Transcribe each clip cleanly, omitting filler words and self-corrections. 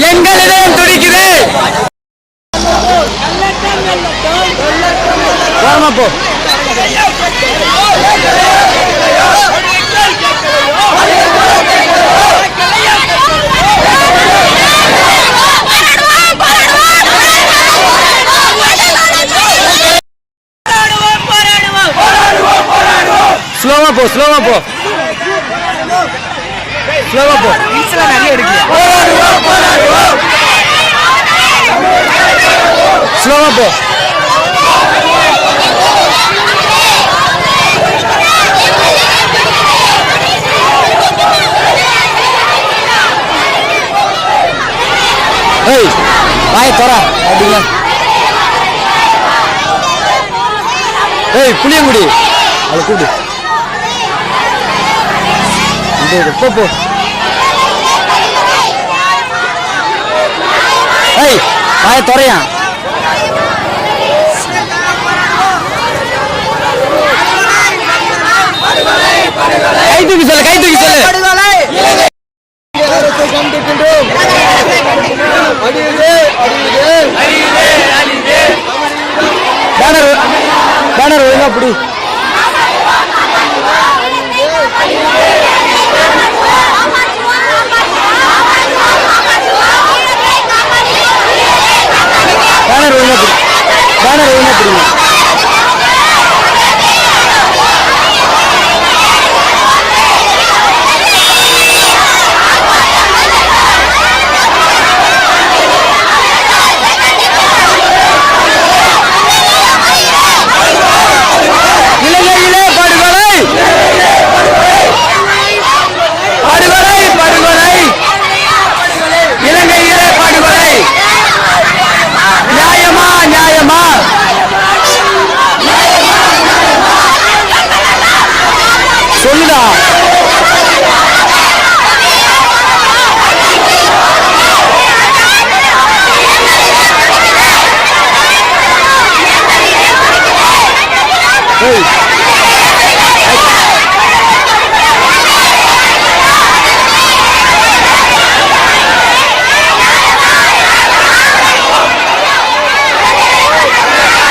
எங்கள் இதயம் துடிக்குது. போ ஸ்லோவா போ ஸ்லோவா போ ஸ்லோவா போ. நிறைய இருக்கு. ஸ்லோவா போ. ஏய் வாயை தர அப்படிங்க. ஏய் புளியங்குடி அதை கூடு போ. ஏய் வாயை துறையா. கை தூக்கி சொல்லு கை தூக்கி சொல்லு. பேனர் ஒழுங்கா அப்படி. பேனர் ஒழுங்கா பிடிங்க. சொல்லுடா.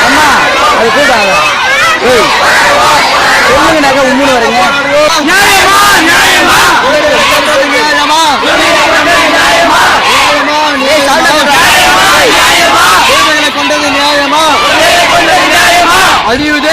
அம்மா அது கூடாது. சொல்லுங்கனாக்கா உண்மையில வரீங்க. நியாயமா நியாயமா நியாயமா கொண்டது நியாயமா. அழியுது